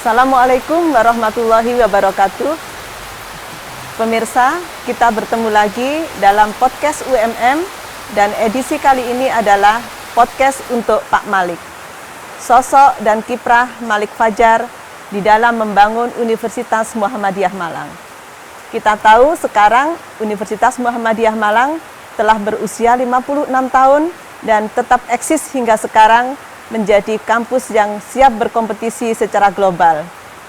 Assalamualaikum warahmatullahi wabarakatuh. Pemirsa, kita bertemu lagi dalam podcast UMM dan edisi kali ini adalah podcast untuk Pak Malik. Sosok dan kiprah Malik Fajar di dalam membangun Universitas Muhammadiyah Malang. Kita tahu sekarang Universitas Muhammadiyah Malang telah berusia 56 tahun dan tetap eksis hingga sekarang menjadi kampus yang siap berkompetisi secara global.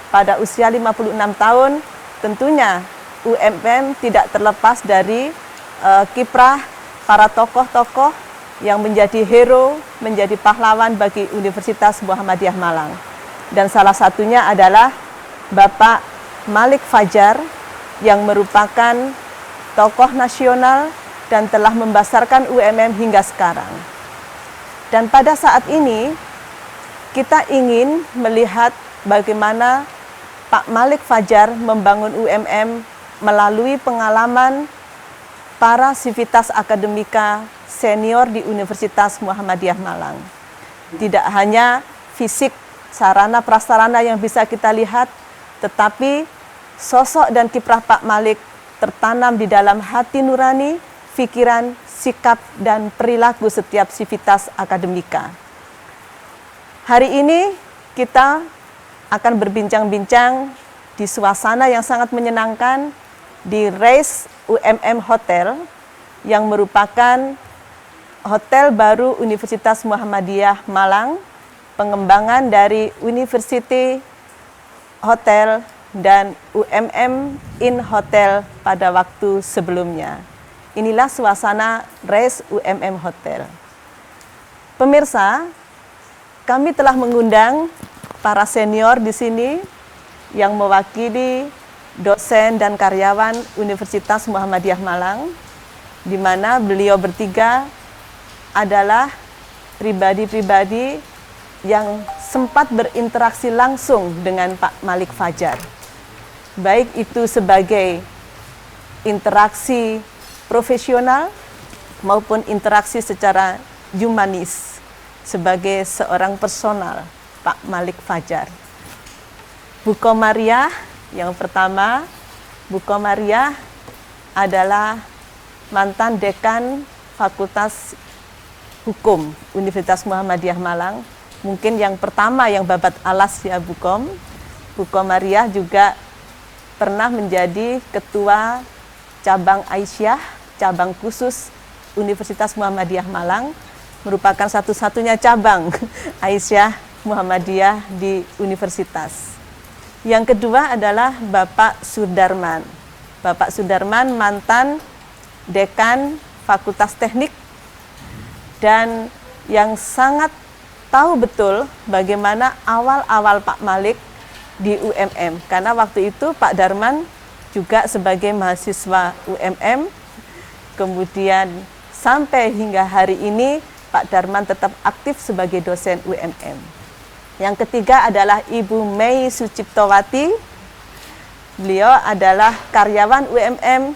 Pada usia 56 tahun, tentunya UMM tidak terlepas dari kiprah para tokoh-tokoh yang menjadi hero, menjadi pahlawan bagi Universitas Muhammadiyah Malang. Dan salah satunya adalah Bapak Malik Fajar yang merupakan tokoh nasional dan telah membesarkan UMM hingga sekarang. Dan pada saat ini, kita ingin melihat bagaimana Pak Malik Fajar membangun UMM melalui pengalaman para sivitas akademika senior di Universitas Muhammadiyah Malang. Tidak hanya fisik, sarana prasarana yang bisa kita lihat, tetapi sosok dan kiprah Pak Malik tertanam di dalam hati nurani, pikiran, sikap, dan perilaku setiap sivitas akademika. Hari ini kita akan berbincang-bincang di suasana yang sangat menyenangkan di Reis UMM Hotel yang merupakan hotel baru Universitas Muhammadiyah Malang, pengembangan dari University Hotel dan UMM in Hotel pada waktu sebelumnya. Inilah suasana Reis UMM Hotel. Pemirsa, kami telah mengundang para senior di sini yang mewakili dosen dan karyawan Universitas Muhammadiyah Malang, di mana beliau bertiga adalah pribadi-pribadi yang sempat berinteraksi langsung dengan Pak Malik Fajar. Baik itu sebagai interaksi profesional maupun interaksi secara humanis sebagai seorang personal Pak Malik Fajar. Bu Komariah yang pertama, Bu Komariah adalah mantan dekan Fakultas Hukum Universitas Muhammadiyah Malang. Mungkin yang pertama yang babat alas ya Bu Kom. Bu Komariah juga pernah menjadi ketua cabang Aisyah, cabang khusus Universitas Muhammadiyah Malang, merupakan satu-satunya cabang Aisyah Muhammadiyah di universitas. Yang kedua adalah Bapak Sudarman. Bapak Sudarman mantan dekan Fakultas Teknik dan yang sangat tahu betul bagaimana awal-awal Pak Malik di UMM. Karena waktu itu Pak Darman juga sebagai mahasiswa UMM, kemudian sampai hingga hari ini Pak Darman tetap aktif sebagai dosen UMM. Yang ketiga adalah Ibu Mei Suciptowati. Beliau adalah karyawan UMM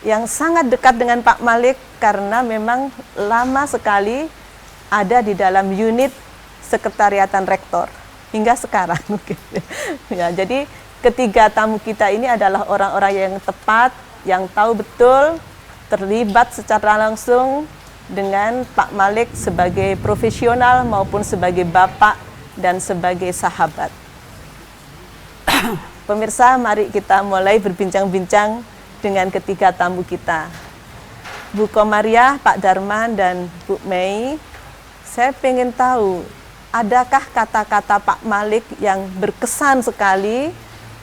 yang sangat dekat dengan Pak Malik karena memang lama sekali ada di dalam unit sekretariatan rektor hingga sekarang mungkin. Ya, jadi ketiga tamu kita ini adalah orang-orang yang tepat, yang tahu betul, terlibat secara langsung dengan Pak Malik sebagai profesional maupun sebagai bapak dan sebagai sahabat. Pemirsa, mari kita mulai berbincang-bincang dengan ketiga tamu kita. Bu Komariah, Pak Darman, dan Bu Mei, saya pengen tahu, adakah kata-kata Pak Malik yang berkesan sekali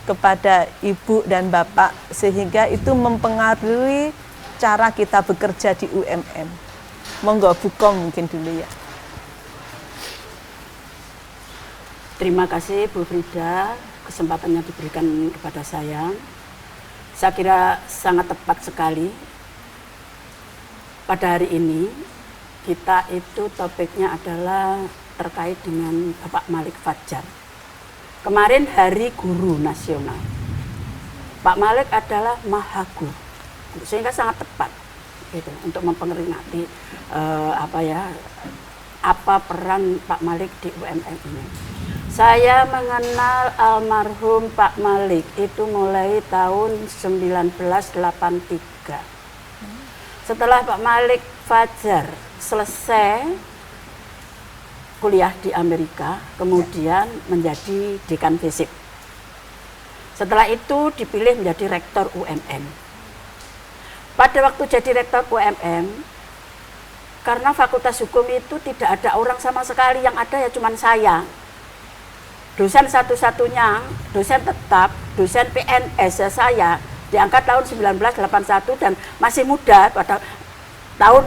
kepada Ibu dan Bapak sehingga itu mempengaruhi cara kita bekerja di UMM? Monggo Bu Kom mungkin dulu ya. Terima kasih Bu Frida, kesempatan yang diberikan kepada saya. Saya kira sangat tepat sekali. Pada hari ini kita itu topiknya adalah terkait dengan Bapak Malik Fajar. Kemarin Hari Guru Nasional. Pak Malik adalah Mahaguru, sehingga sangat tepat gitu, untuk memperingati apa peran Pak Malik di UMM ini. Saya mengenal almarhum Pak Malik itu mulai tahun 1983. Setelah Pak Malik Fajar selesai kuliah di Amerika, kemudian menjadi dekan FISIP. Setelah itu dipilih menjadi rektor UMM. Pada waktu jadi rektor UMM, karena Fakultas Hukum itu tidak ada orang sama sekali, yang ada ya cuman saya. Dosen satu-satunya, dosen tetap, dosen PNS ya saya, diangkat tahun 1981 dan masih muda, pada tahun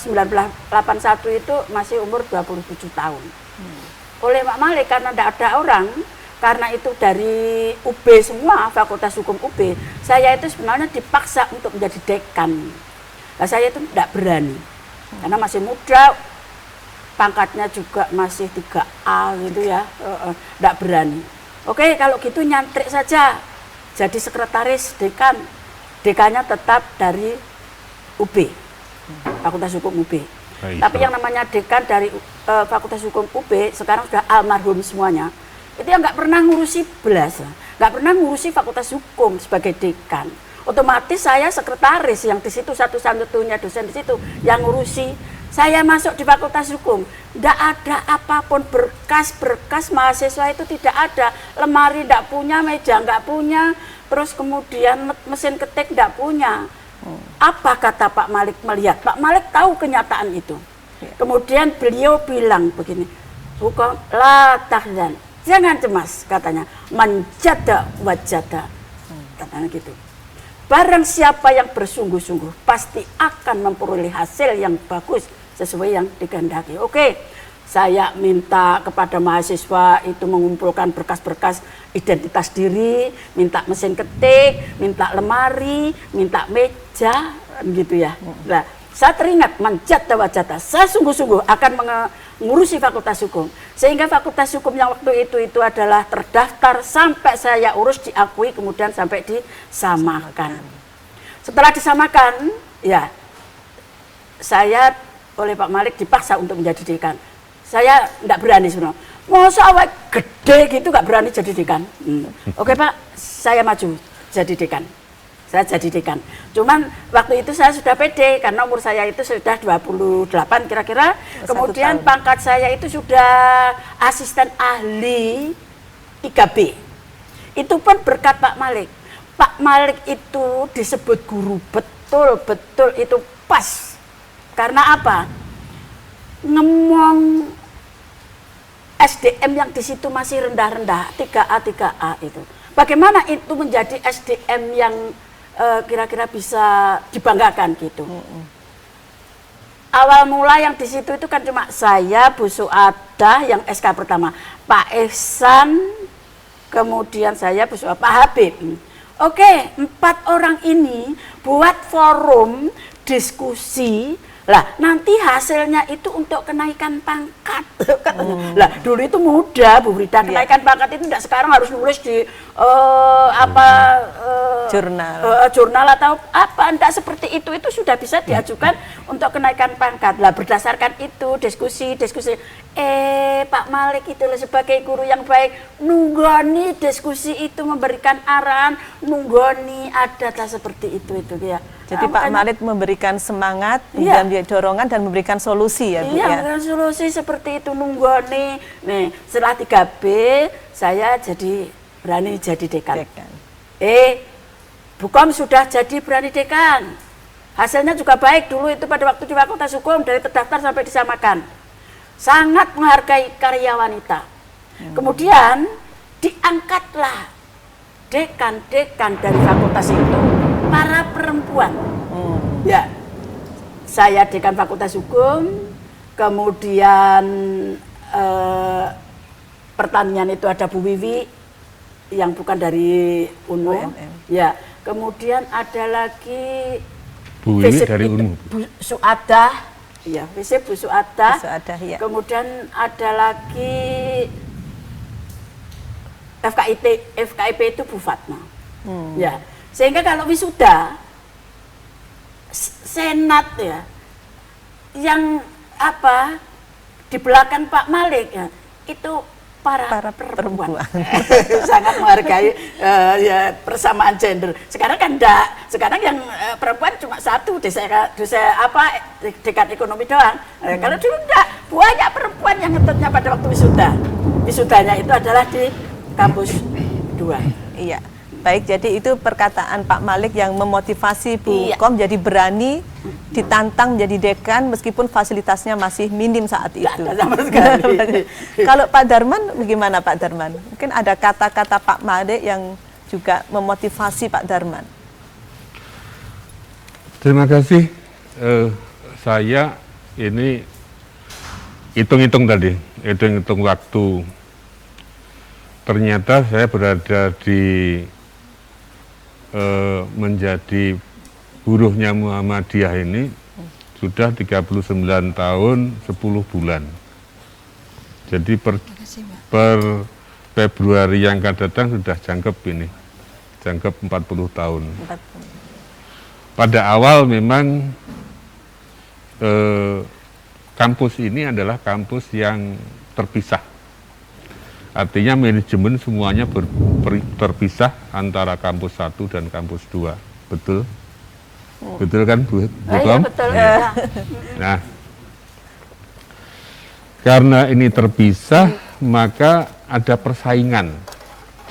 1981 itu masih umur 27 tahun. Oleh Pak Malik, karena tidak ada orang, karena itu dari UB semua, Fakultas Hukum UB, saya itu sebenarnya dipaksa untuk menjadi dekan. Nah, saya itu tidak berani, karena masih muda, pangkatnya juga masih 3A gitu ya, tidak berani. Oke, kalau gitu nyantrik saja, jadi sekretaris dekan, dekannya tetap dari UB, Fakultas Hukum UB. Tapi yang namanya dekan dari Fakultas Hukum UB, sekarang sudah almarhum semuanya, itu yang nggak pernah ngurusi belas, nggak pernah ngurusi Fakultas Hukum sebagai dekan. Otomatis saya sekretaris yang di situ satu-satunya dosen di situ yang ngurusi. Saya masuk di Fakultas Hukum, tidak ada apapun, berkas-berkas mahasiswa itu tidak ada, lemari tidak punya, meja nggak punya, terus kemudian mesin ketik tidak punya. Apa kata Pak Malik melihat? Pak Malik tahu kenyataan itu. Kemudian beliau bilang begini, hukum la tahzan, jangan cemas, katanya, manjada wajada, katanya gitu. Barang siapa yang bersungguh-sungguh pasti akan memperoleh hasil yang bagus sesuai yang dikehendaki. Oke, saya minta kepada mahasiswa itu mengumpulkan berkas-berkas identitas diri, minta mesin ketik, minta lemari, minta meja, gitu ya. Nah, saya teringat manjata wajata, saya sungguh-sungguh akan mengurusi Fakultas Hukum. Sehingga Fakultas Hukum yang waktu itu adalah terdaftar sampai saya urus, diakui, kemudian sampai disamakan. Setelah disamakan, ya saya oleh Pak Malik dipaksa untuk menjadi dekan. Saya tidak berani sebenarnya. Masa awak gede gitu nggak berani jadi dekan? Oke Pak, saya maju jadi dekan. Saya jadi dekan. Cuman waktu itu saya sudah pede karena umur saya itu sudah 28 kira-kira. Kemudian pangkat saya itu sudah asisten ahli 3B. Itu pun berkat Pak Malik. Pak Malik itu disebut guru, betul-betul itu pas. Karena apa? Ngomong SDM yang di situ masih rendah-rendah, 3A, 3A itu. Bagaimana itu menjadi SDM yang kira-kira bisa dibanggakan gitu. Awal mula yang di situ itu kan cuma saya, Bu Suadah yang SK pertama, Pak Ihsan, kemudian saya, Bu Suadah, Pak Habib. Oke, 4 orang ini buat forum diskusi. Lah, nanti hasilnya itu untuk kenaikan pangkat. Lah, dulu itu mudah, Bu Rita, kenaikan pangkat itu tidak sekarang harus nulis di jurnal atau apa, enggak seperti itu sudah bisa diajukan untuk kenaikan pangkat. Lah, berdasarkan itu diskusi Pak Malik itu sebagai guru yang baik nunggoni diskusi itu, memberikan arahan, nunggoni ada seperti itu ya. Jadi Pak Malik memberikan semangat, memberikan dorongan dan memberikan solusi ya Bu ya. Memberikan solusi seperti itu nunggoni. Nih, setelah 3B saya jadi berani jadi dekan. Bukom sudah jadi berani dekan. Hasilnya juga baik dulu itu pada waktu di Fakultas Hukum dari terdaftar sampai disamakan. Sangat menghargai karya wanita. Kemudian diangkatlah dekan-dekan dari fakultas itu para perempuan. Ya, saya dekan Fakultas Hukum, kemudian pertanian itu ada Bu Wiwi yang bukan dari UNU. Ya, kemudian ada lagi Bu Wiwi dari UNU. Bu Suadah. Ya, FISIP Bu Suadah. Ya. Kemudian ada lagi FKIP itu Bu Fatma. Ya, sehingga kalau wisuda senat ya, yang apa di belakang Pak Malik ya, itu para perempuan. Sangat menghargai ya, persamaan gender. Sekarang kan enggak. Sekarang yang perempuan cuma satu desa dekat ekonomi doang. Kalau dulu enggak, banyak perempuan yang ngetutnya pada waktu wisuda. Wisudanya itu adalah di kampus 2. Iya. Baik, jadi itu perkataan Pak Malik yang memotivasi Bu Kom jadi berani ditantang jadi dekan meskipun fasilitasnya masih minim saat itu. Sama sekali. Kalau Pak Darman, bagaimana Pak Darman? Mungkin ada kata-kata Pak Malik yang juga memotivasi Pak Darman. Terima kasih. Saya ini hitung-hitung tadi, hitung-hitung waktu. Ternyata saya berada di menjadi buruhnya Muhammadiyah ini sudah 39 tahun 10 bulan. Jadi per Februari yang akan datang sudah jangkep ini, jangkep 40 tahun. Pada awal memang kampus ini adalah kampus yang terpisah. Artinya manajemen semuanya terpisah antara kampus 1 dan kampus 2. Betul? Betul kan Bu Kom? Betul. Nah, karena ini terpisah, maka ada persaingan.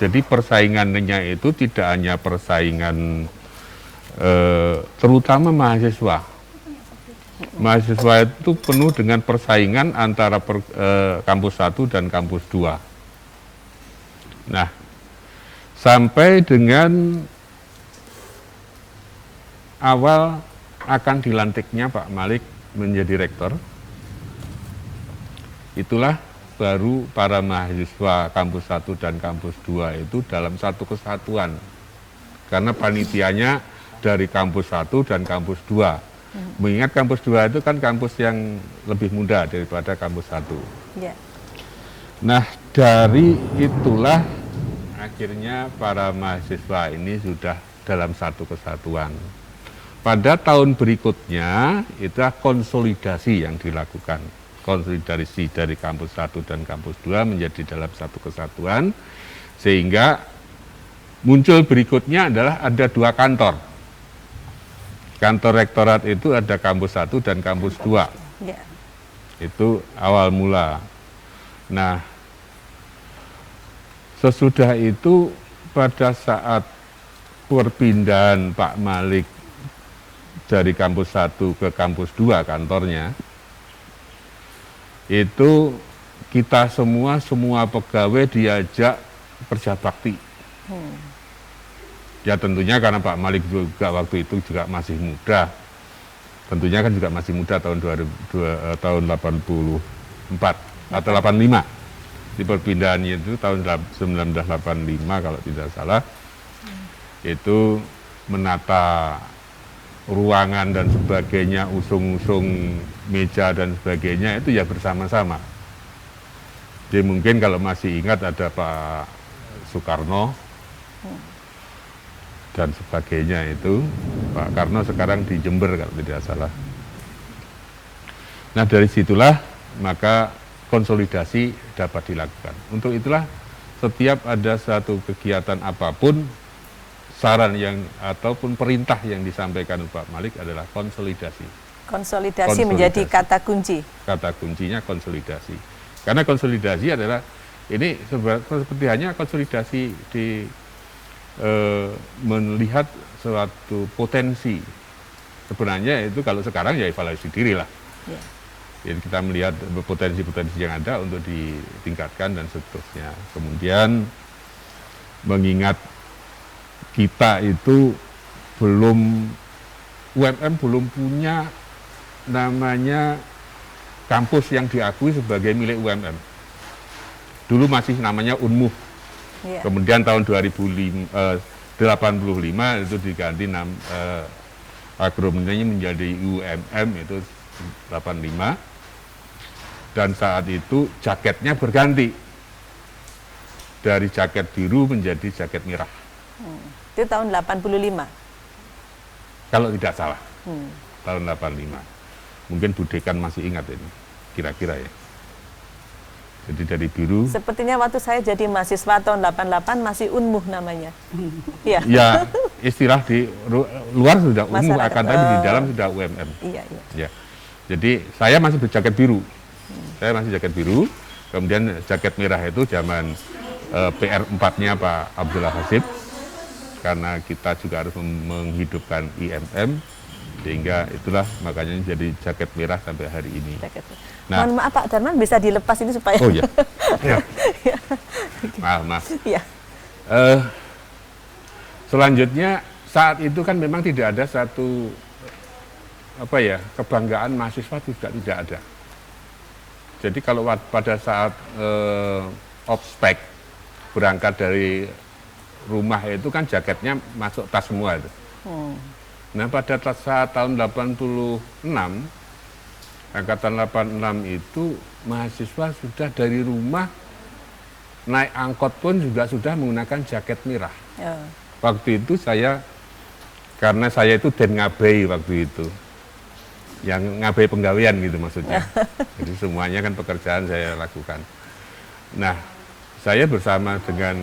Jadi persaingannya itu tidak hanya persaingan terutama mahasiswa. Mahasiswa itu penuh dengan persaingan antara kampus 1 dan kampus 2. Nah, sampai dengan awal akan dilantiknya Pak Malik menjadi rektor, itulah baru para mahasiswa kampus 1 dan kampus 2 itu dalam satu kesatuan. Karena panitianya dari kampus 1 dan kampus 2. Mengingat kampus 2 itu kan kampus yang lebih muda daripada kampus 1. Yeah. Nah, dari itulah akhirnya para mahasiswa ini sudah dalam satu kesatuan. Pada tahun berikutnya, itu konsolidasi yang dilakukan. Konsolidasi dari kampus 1 dan kampus 2 menjadi dalam satu kesatuan, sehingga muncul berikutnya adalah ada 2 kantor. Kantor rektorat itu ada kampus 1 dan kampus 2. Yeah. Itu awal mula. Nah, sesudah itu pada saat perpindahan Pak Malik dari kampus 1 ke kampus 2 kantornya, itu kita semua pegawai diajak kerja bakti. Ya tentunya karena Pak Malik juga waktu itu juga masih muda. Tentunya kan juga masih muda tahun 84 atau 85. Di perpindahannya itu tahun 1985 kalau tidak salah, itu menata ruangan dan sebagainya, usung-usung meja dan sebagainya itu ya bersama-sama. Jadi mungkin kalau masih ingat ada Pak Soekarno dan sebagainya itu, Pak Karno sekarang di Jember kalau tidak salah. Nah dari situlah maka konsolidasi dapat dilakukan. Untuk itulah setiap ada satu kegiatan apapun, saran yang ataupun perintah yang disampaikan Pak Malik adalah konsolidasi. Konsolidasi menjadi kata kunci. Kata kuncinya konsolidasi. Karena konsolidasi adalah ini seperti hanya konsolidasi di melihat suatu potensi. Sebenarnya itu kalau sekarang ya evaluasi diri lah. Yeah. Jadi kita melihat potensi-potensi yang ada untuk ditingkatkan dan seterusnya. Kemudian mengingat kita itu UMM belum punya namanya kampus yang diakui sebagai milik UMM. Dulu masih namanya UNMUH. Yeah. Kemudian tahun 1985 itu diganti akronimnya menjadi UMM itu 85. Dan saat itu jaketnya berganti dari jaket biru menjadi jaket merah. Itu tahun 85? Kalau tidak salah, tahun 85. Mungkin Bu Dekan masih ingat ini, kira-kira ya. Jadi dari biru. Sepertinya waktu saya jadi mahasiswa tahun 88 masih Unmuh namanya. Iya. Ya, istilah di luar sudah Unmuh, Masyarakat. akan tapi di dalam sudah UMM. Iya, iya. Ya. Jadi saya masih berjaket biru. Saya masih jaket biru. Kemudian jaket merah itu zaman PR4-nya Pak Abdullah Hasib. Karena kita juga harus menghidupkan IMM, sehingga itulah makanya jadi jaket merah sampai hari ini. Jaket. Nah. Mohon maaf Pak Darman, bisa dilepas ini supaya. Oh ya. Ya. Maaf. Iya. Selanjutnya saat itu kan memang tidak ada satu kebanggaan mahasiswa juga tidak ada. Jadi kalau pada saat ospek berangkat dari rumah itu kan jaketnya masuk tas semua itu. Nah pada saat tahun 86, angkatan 86 itu mahasiswa sudah dari rumah naik angkot pun juga sudah menggunakan jaket merah. Waktu itu karena saya itu den ngabei waktu itu, yang ngabei penggawean gitu maksudnya. Jadi semuanya kan pekerjaan saya lakukan. Nah, saya bersama dengan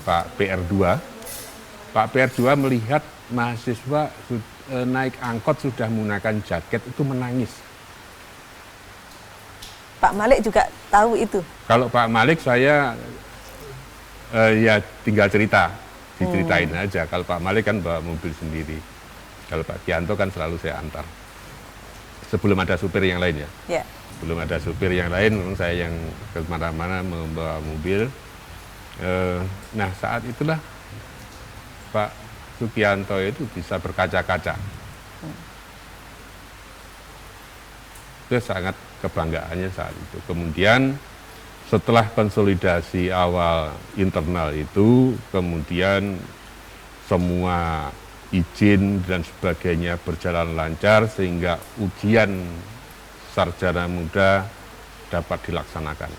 Pak PR2. Pak PR2 melihat mahasiswa naik angkot sudah menggunakan jaket itu menangis. Pak Malik juga tahu itu. Kalau Pak Malik saya ya tinggal diceritain aja. Kalau Pak Malik kan bawa mobil sendiri. Kalau Pak Kianto kan selalu saya antar. Sebelum ada supir yang lain ya. Ya. Belum ada supir yang lain, memang saya yang kemana-mana membawa mobil. Nah saat itulah Pak Sukianto itu bisa berkaca-kaca. Itu sangat kebanggaannya saat itu. Kemudian setelah konsolidasi awal internal itu, kemudian semua izin dan sebagainya berjalan lancar sehingga ujian sarjana muda dapat dilaksanakan.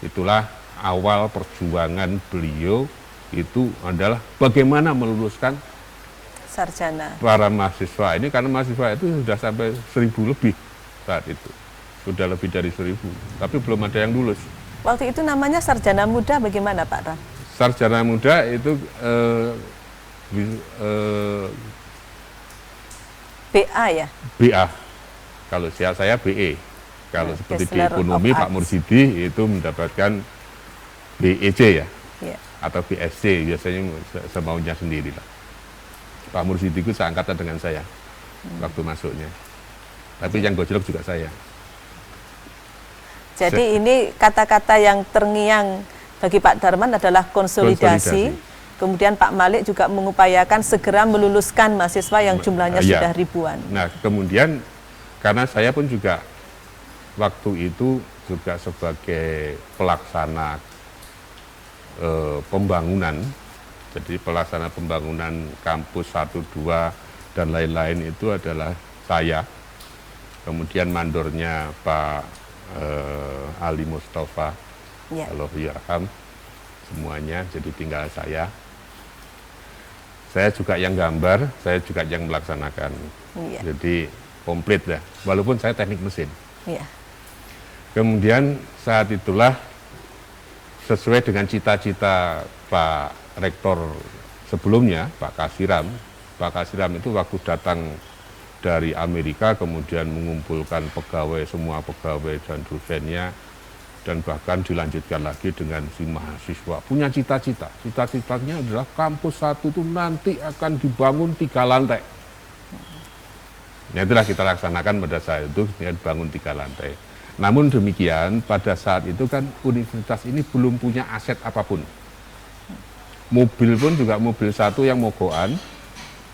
Itulah awal perjuangan beliau, itu adalah bagaimana meluluskan Sarjana. para mahasiswa ini, karena mahasiswa itu sudah sampai 1.000 lebih saat itu, sudah lebih dari 1.000, tapi belum ada yang lulus. Waktu itu namanya sarjana muda bagaimana Pak Ram? Sarjana muda itu BA ya? BA, kalau saya BE, kalau seperti di Bachelor ekonomi of Pak Arts. Mursidi itu mendapatkan BEC ya, Ya. atau BSc, biasanya semaunya sendiri lah. Pak Mursidi itu seangkatan dengan saya waktu masuknya, tapi yang gojlok juga saya. Jadi ini kata-kata yang terngiang bagi Pak Darman adalah konsolidasi. Kemudian Pak Malik juga mengupayakan segera meluluskan mahasiswa yang jumlahnya Iya. sudah ribuan. Nah kemudian karena saya pun juga waktu itu juga sebagai pelaksana pembangunan, jadi pelaksana pembangunan kampus 1, 2 dan lain-lain itu adalah saya. Kemudian mandornya Pak Ali Mustafa, Ya. Allahyarham, semuanya, jadi tinggal saya. Saya juga yang gambar, saya juga yang melaksanakan. Iya. Jadi komplit lah, walaupun saya teknik mesin. Ya. Kemudian saat itulah sesuai dengan cita-cita Pak Rektor sebelumnya, Pak Kasiram. Pak Kasiram itu waktu datang dari Amerika kemudian mengumpulkan pegawai, semua pegawai dan dosennya, dan bahkan dilanjutkan lagi dengan si mahasiswa punya cita-cita. Cita-citanya adalah kampus 1 itu nanti akan dibangun 3 lantai. Nah, itulah kita laksanakan pada saat itu, dengan bangun 3 lantai. Namun demikian, pada saat itu kan universitas ini belum punya aset apapun. Mobil pun juga mobil 1 yang mogokan,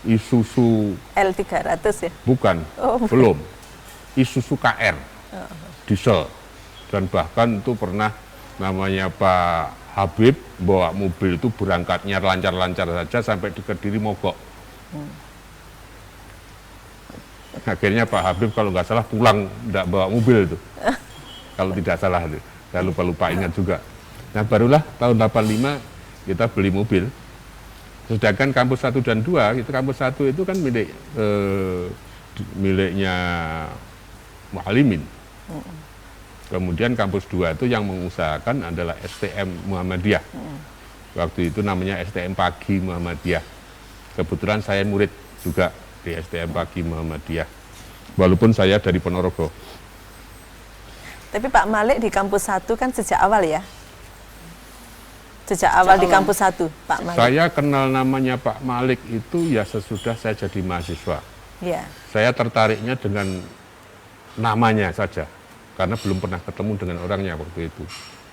Isuzu L300 ya? bukan, Oh, belum. Isuzu KR, diesel. Dan bahkan itu pernah namanya Pak Habib bawa mobil itu berangkatnya lancar-lancar saja sampai di Kediri mogok. Akhirnya Pak Habib kalau nggak salah pulang nggak bawa mobil itu. Kalau tidak salah itu. Saya lupa ingat juga. Nah barulah tahun 85 kita beli mobil. Sedangkan kampus 1 dan 2, itu kampus 1 itu kan miliknya Mu'alimin. Kemudian kampus 2 itu yang mengusahakan adalah STM Muhammadiyah. Waktu itu namanya STM Pagi Muhammadiyah. Kebetulan saya murid juga di STM Pagi Muhammadiyah. Walaupun saya dari Ponorogo. Tapi Pak Malik di kampus 1 kan sejak awal ya? Sejak awal di kampus 1, Pak Malik. Saya kenal namanya Pak Malik itu ya sesudah saya jadi mahasiswa. Ya. Saya tertariknya dengan namanya saja. Karena belum pernah ketemu dengan orangnya waktu itu.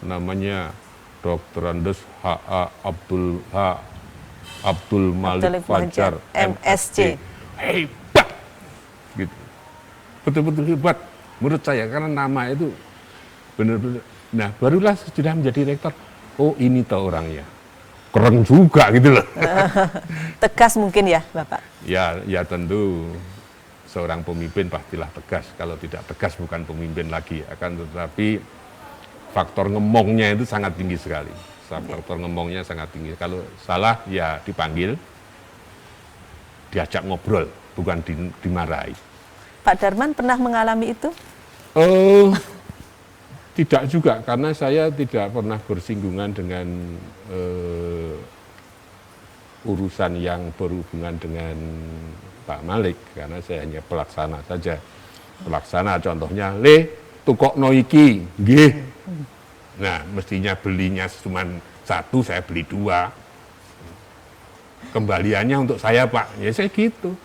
Namanya Dr. Andes H.A. Abdul Malik Fajar, MSc. Hebat! Gitu. Betul-betul hebat menurut saya, karena nama itu benar-benar. Nah, barulah sudah menjadi rektor. Oh, ini tahu orangnya. Keren juga gitu loh. Tegas mungkin ya, Bapak? Ya tentu. Seorang pemimpin pastilah tegas, kalau tidak tegas bukan pemimpin lagi. Akan tetapi faktor ngemongnya itu sangat tinggi sekali. Faktor ngemongnya sangat tinggi. Kalau salah ya dipanggil, diajak ngobrol, bukan dimarahi. Pak Darman pernah mengalami itu? Tidak juga, karena saya tidak pernah bersinggungan dengan urusan yang berhubungan dengan Pak Malik, karena saya hanya pelaksana saja. Pelaksana contohnya, tukokno iki, nggih. Nah, mestinya belinya cuma 1, saya beli 2. Kembaliannya untuk saya, Pak. Ya saya gitu.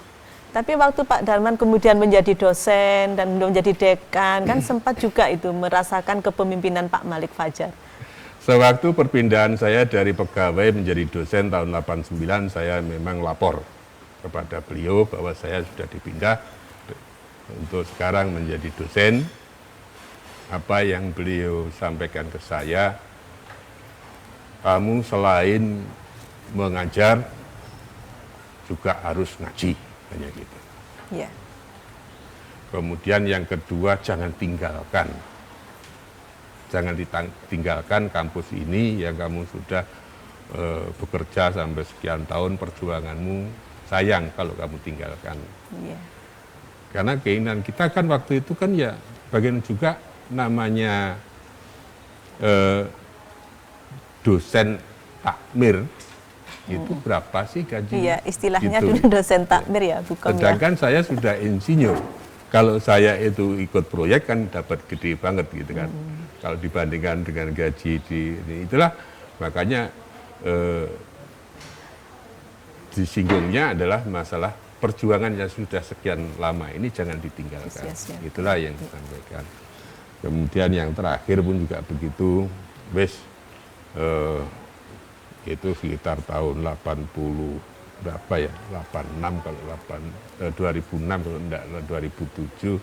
Tapi waktu Pak Darman kemudian menjadi dosen dan menjadi dekan, kan sempat juga itu merasakan kepemimpinan Pak Malik Fajar. Sewaktu perpindahan saya dari pegawai menjadi dosen tahun 89, saya memang lapor kepada beliau bahwa saya sudah dipindah untuk sekarang menjadi dosen. Apa yang beliau sampaikan ke saya, kamu selain mengajar juga harus ngaji, hanya gitu. Ya. Kemudian yang kedua, jangan tinggalkan kampus ini yang kamu sudah bekerja sampai sekian tahun, perjuanganmu sayang kalau kamu tinggalkan. Ya. Karena keinginan kita kan waktu itu kan ya bagian juga namanya dosen takmir itu berapa sih gajinya? Iya, istilahnya gitu. dulu dosen takmir ya, bukan. Sedangkan saya sudah insinyur. Kalau saya itu ikut proyek kan dapat gede banget gitu kan. Kalau dibandingkan dengan gaji ini, itulah makanya disinggungnya adalah masalah perjuangan yang sudah sekian lama ini jangan ditinggalkan. Itulah yang disampaikan. Kemudian yang terakhir pun juga begitu, itu sekitar tahun 80 berapa ya, 86 kalau 2006 kalau enggak 2007.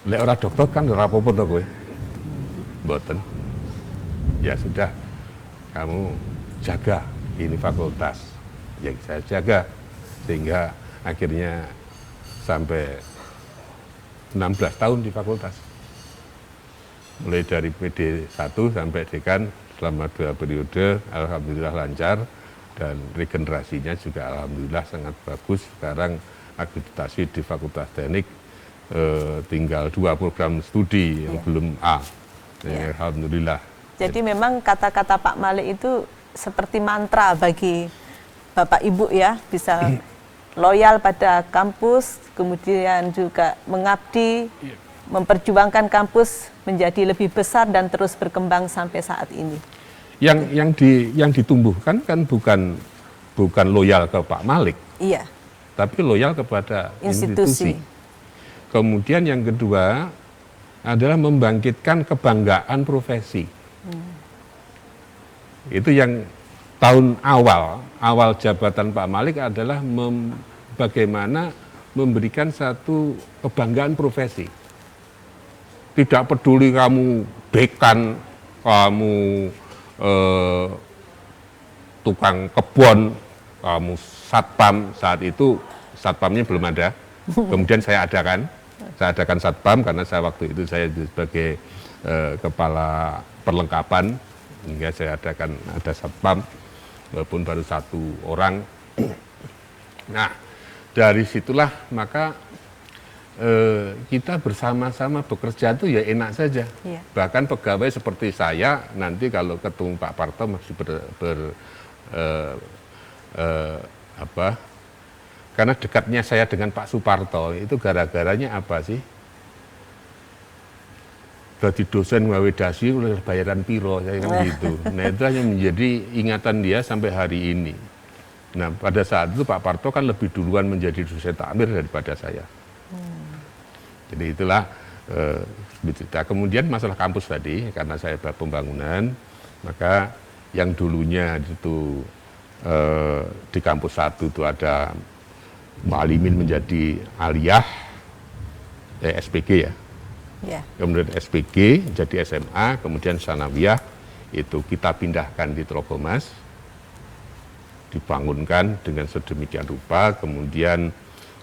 Lek ora dokter kan ora apa-apa to kowe. Mboten. Ya sudah, kamu jaga ini fakultas. Yang saya jaga sehingga akhirnya sampai 16 tahun di fakultas. Mulai dari PD 1 sampai dekan selama 2 periode, alhamdulillah lancar. Dan regenerasinya juga alhamdulillah sangat bagus. Sekarang akreditasi di Fakultas Teknik tinggal 2 program studi yang belum A. Ya. Alhamdulillah. Jadi memang kata-kata Pak Malik itu seperti mantra bagi Bapak Ibu ya, bisa loyal pada kampus, kemudian juga mengabdi, memperjuangkan kampus menjadi lebih besar dan terus berkembang sampai saat ini. Yang ditumbuhkan kan bukan loyal ke Pak Malik, iya, tapi loyal kepada institusi. Kemudian yang kedua adalah membangkitkan kebanggaan profesi. Itu yang tahun awal jabatan Pak Malik adalah bagaimana memberikan satu kebanggaan profesi. Tidak peduli kamu dekan, kamu tukang kebun, kamu satpam. Saat itu satpamnya belum ada. Kemudian saya adakan satpam karena waktu itu saya sebagai kepala perlengkapan, hingga saya ada satpam walaupun baru 1 orang. Nah, dari situlah maka kita bersama-sama bekerja itu ya enak saja. Iya. Bahkan pegawai seperti saya nanti kalau ketemu Pak Parto masih apa? Karena dekatnya saya dengan Pak Suparto itu gara-garanya apa sih? Jadi dosen gawe dasi oleh bayaran piro, saya kan gitu. Nah itu hanya menjadi ingatan dia sampai hari ini. Nah pada saat itu Pak Parto kan lebih duluan menjadi dosen takmir daripada saya. Jadi itulah cerita. Kemudian masalah kampus tadi, karena saya pembangunan, maka yang dulunya itu di kampus 1 itu ada Mu'alimin menjadi aliyah, SPG ya. Ya. Kemudian SPG jadi SMA, kemudian Sanawiyah itu kita pindahkan di Trogomas, dibangunkan dengan sedemikian rupa, kemudian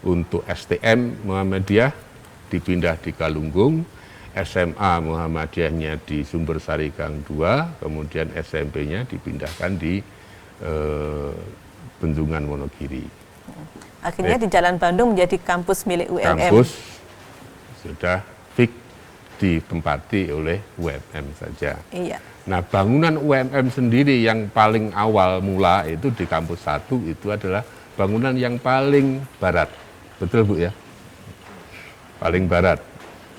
untuk STM Muhammadiyah dipindah di Galunggung, SMA Muhammadiyahnya di Sumbersari Gang 2, kemudian SMP-nya dipindahkan di Bendungan Wonogiri. Akhirnya di Jalan Bandung menjadi kampus milik UMM. Kampus sudah fix ditempati oleh UMM saja. Iya. Nah, bangunan UMM sendiri yang paling awal mula itu di kampus 1 itu adalah bangunan yang paling barat. Betul Bu ya? Paling barat.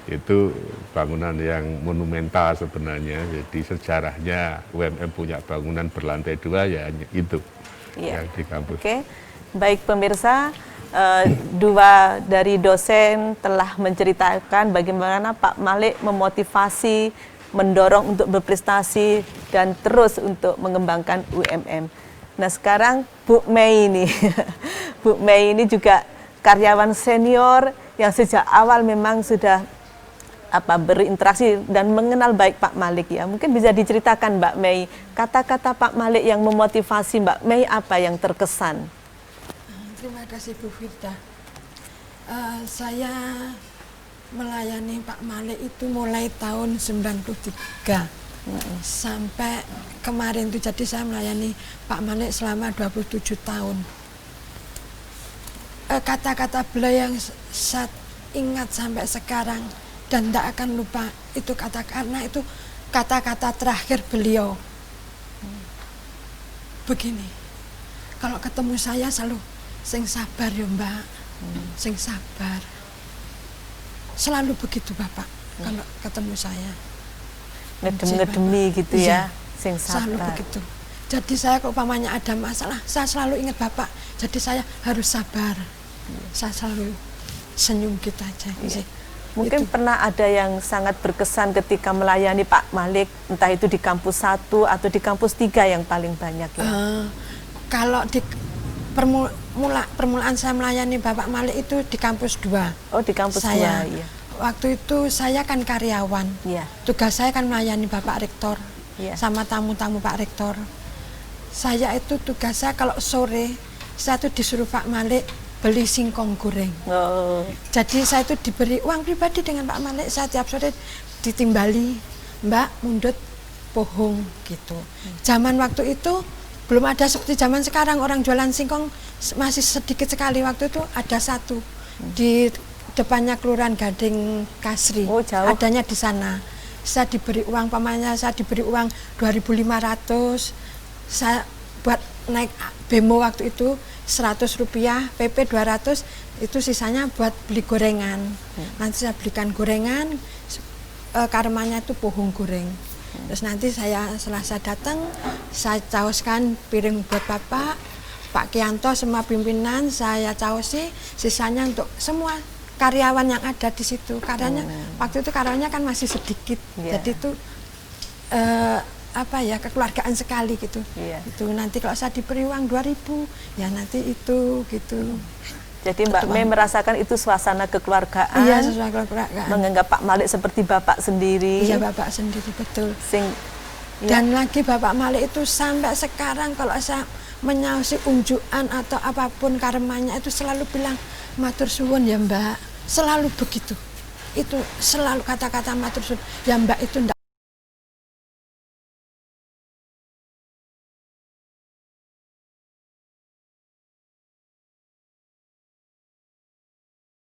Itu bangunan yang monumental sebenarnya. Jadi sejarahnya UMM punya bangunan berlantai 2 ya itu. Iya. Yang di kampus. Oke. Baik pemirsa, dua dari dosen telah menceritakan bagaimana Pak Malik memotivasi, mendorong untuk berprestasi dan terus untuk mengembangkan UMM. Nah sekarang Bu Mei ini, Bu Mei ini juga karyawan senior yang sejak awal memang sudah berinteraksi dan mengenal baik Pak Malik ya. Mungkin bisa diceritakan Mbak Mei, kata-kata Pak Malik yang memotivasi Mbak Mei apa yang terkesan? Terima kasih Bu Firda. Saya melayani Pak Malik itu mulai tahun 93 sampai kemarin itu, jadi saya melayani Pak Malik selama 27 tahun. Kata-kata beliau yang saya ingat sampai sekarang dan tidak akan lupa itu karena itu kata-kata terakhir beliau. Begini, kalau ketemu saya selalu sing sabar ya Mbak, sing sabar. Selalu begitu Bapak kalau ketemu saya. Ngedem-ngedemi gitu ya, sing sabar. Selalu begitu. Jadi saya kalau umpamanya ada masalah, saya selalu ingat Bapak. Jadi saya harus sabar. Saya selalu senyum gitu aja. Iya. Mungkin pernah ada yang sangat berkesan ketika melayani Pak Malik, entah itu di kampus 1 atau di kampus 3 yang paling banyak ya? Kalau di permulaan saya melayani Bapak Malik itu di kampus 2. Oh di kampus saya, 2, iya. Waktu itu saya kan karyawan. Iya. Tugas saya kan melayani Bapak Rektor, Iya. sama tamu-tamu Pak Rektor. Saya itu tugas saya kalau sore, saya tuh disuruh Pak Malik beli singkong goreng. Oh. Jadi saya itu diberi uang pribadi dengan Pak Malik, saya tiap sore ditimbali, Mbak mundut pohong gitu. Zaman waktu itu belum ada seperti zaman sekarang orang jualan singkong masih sedikit sekali. Waktu itu ada satu di depannya Kelurahan Gading Kasri. Oh, jauh. Adanya di sana. Saya diberi uang, pamannya saya diberi uang 2.500. Saya buat naik bemo waktu itu 100 rupiah, PP 200, itu sisanya buat beli gorengan. Nanti saya belikan gorengan, karmanya itu pohon goreng. Terus nanti setelah saya datang, saya caoskan piring buat Bapak, Pak Kianto, semua pimpinan, saya caosi, sisanya untuk semua karyawan yang ada di situ. Karyanya, waktu itu karyawannya kan masih sedikit, jadi itu kekeluargaan sekali gitu. Itu nanti kalau saya diberi uang 2.000, ya nanti itu gitu. Jadi Mbak Mei merasakan itu suasana kekeluargaan. Iya, suasana kekeluargaan. Menganggap Pak Malik seperti bapak sendiri. Iya, bapak sendiri, betul. Dan lagi Bapak Malik itu sampai sekarang kalau saya menyausi unjukan atau apapun karmanya itu selalu bilang matur suwun ya Mbak. Selalu begitu. Itu selalu kata-kata matur suwun. Ya Mbak itu enggak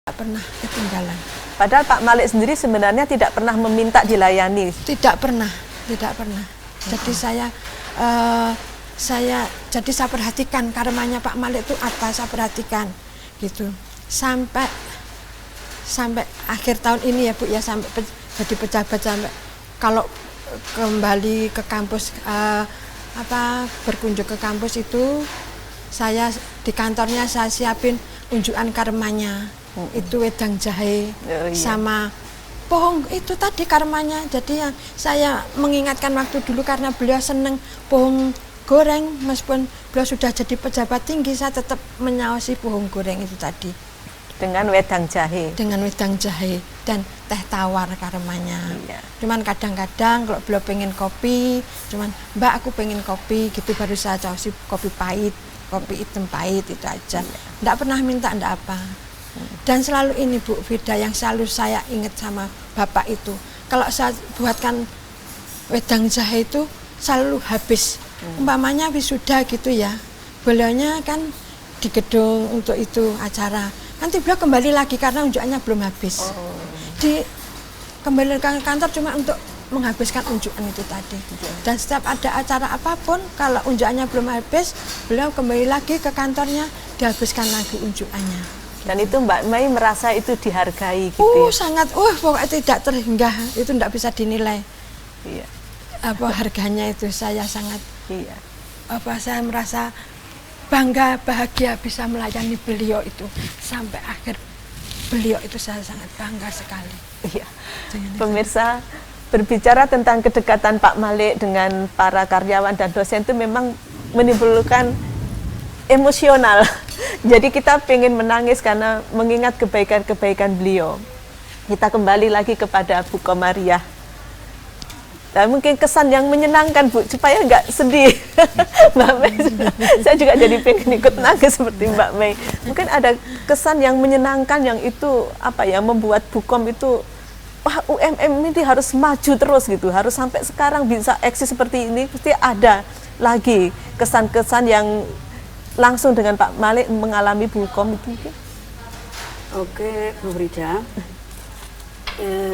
Tidak pernah ketinggalan. Padahal Pak Malik sendiri sebenarnya tidak pernah meminta dilayani. Tidak pernah. Jadi saya perhatikan karmanya Pak Malik itu apa, saya perhatikan gitu. Sampai akhir tahun ini ya Bu ya, sampai jadi pejabat, sampai kalau kembali ke kampus berkunjung ke kampus itu, saya di kantornya saya siapin unjukan karmanya. Itu wedang jahe sama pohon itu tadi karmanya. Jadi yang saya mengingatkan waktu dulu karena beliau seneng pohon goreng, meskipun beliau sudah jadi pejabat tinggi, saya tetap menyawasi pohon goreng itu tadi. Dengan wedang jahe. Dengan wedang jahe dan teh tawar karmanya. Iya. Cuman kadang-kadang kalau beliau pengen kopi, cuman Mbak aku pengen kopi gitu, baru saya cawasi kopi pahit, kopi hitam pahit itu aja. Nggak pernah minta ndak apa. Dan selalu ini Bu Vida yang selalu saya ingat sama Bapak itu, kalau saya buatkan wedang jahe itu selalu habis. Umpamanya wisuda gitu ya, beliaunya kan di gedung untuk itu acara, nanti beliau kembali lagi karena unjukannya belum habis. Kembali ke kantor cuma untuk menghabiskan unjukan itu tadi. Dan setiap ada acara apapun, kalau unjukannya belum habis, beliau kembali lagi ke kantornya, dihabiskan lagi unjukannya. Dan itu Mbak Mai merasa itu dihargai gitu ya? Sangat, pokoknya tidak terhingga, itu tidak bisa dinilai. Iya. Harganya itu saya sangat, Iya. saya merasa bangga, bahagia bisa melayani beliau itu sampai akhir beliau itu, saya sangat bangga sekali. Iya. Pemirsa, berbicara tentang kedekatan Pak Malik dengan para karyawan dan dosen itu memang menimbulkan emosional. Jadi kita pengen menangis karena mengingat kebaikan-kebaikan beliau. Kita kembali lagi kepada Bu Komariah. Dan mungkin kesan yang menyenangkan Bu, supaya nggak sedih. Mbak Mai, saya juga jadi pengen ikut nangis seperti Mbak Mai. Mungkin ada kesan yang menyenangkan yang itu membuat Bu Kom itu, wah UMM ini harus maju terus gitu, harus sampai sekarang bisa eksis seperti ini. Pasti ada lagi kesan-kesan yang langsung dengan Pak Malik mengalami Bu Kom itu. Oke, Bu Frida.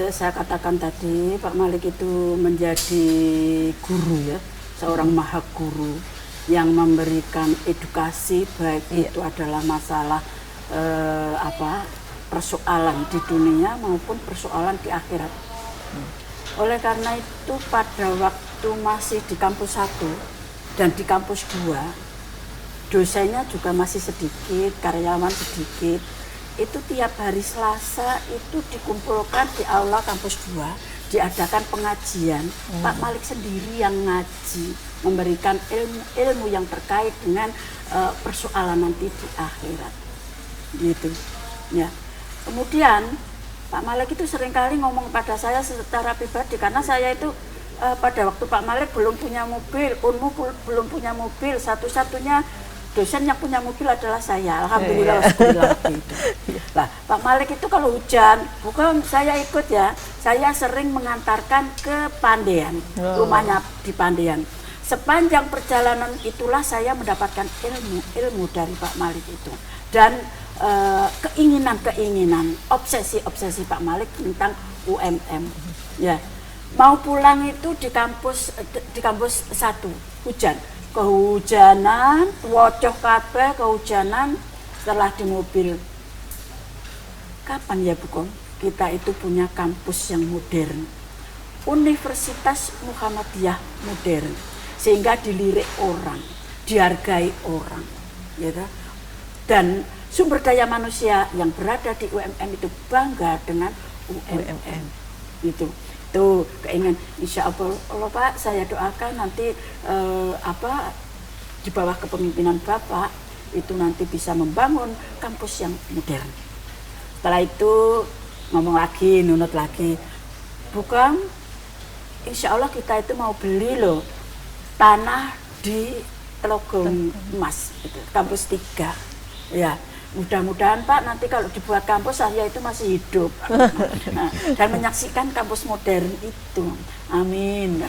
Saya katakan tadi Pak Malik itu menjadi guru ya, seorang maha guru yang memberikan edukasi, baik itu adalah masalah persoalan di dunia maupun persoalan di akhirat. Oleh karena itu pada waktu masih di kampus 1 dan di kampus 2, dosennya juga masih sedikit, karyawan sedikit. Itu tiap hari Selasa itu dikumpulkan di aula kampus 2, diadakan pengajian. Pak Malik sendiri yang ngaji, memberikan ilmu yang terkait dengan persoalan nanti di akhirat. Gitu. Ya. Kemudian Pak Malik itu seringkali ngomong pada saya secara pribadi, karena saya itu pada waktu Pak Malik belum punya mobil, Unmu belum punya mobil, satu-satunya dosen yang punya mobil adalah saya, alhamdulillah. Gitu. Nah, Pak Malik itu kalau hujan, bukan saya ikut ya, saya sering mengantarkan ke Pandean, rumahnya di Pandean. Sepanjang perjalanan itulah saya mendapatkan ilmu dari Pak Malik itu, dan keinginan, obsesi Pak Malik tentang UMM. Ya, mau pulang itu di kampus 1 hujan. Kehujanan, wocoh kabeh kehujanan, setelah di mobil. Kapan ya Bu Kom kita itu punya kampus yang modern, Universitas Muhammadiyah modern, sehingga dilirik orang, dihargai orang, gitu. Dan sumber daya manusia yang berada di UMM itu bangga dengan UMM. Gitu. Itu keinginan, insya Allah Pak, saya doakan nanti di bawah kepemimpinan Bapak itu nanti bisa membangun kampus yang modern. Setelah itu ngomong lagi, nunut lagi, bukan, insya Allah kita itu mau beli loh tanah di Telogong Emas, itu, kampus 3 ya. Mudah-mudahan Pak nanti kalau dibuat kampus saya itu masih hidup dan menyaksikan kampus modern itu. Amin.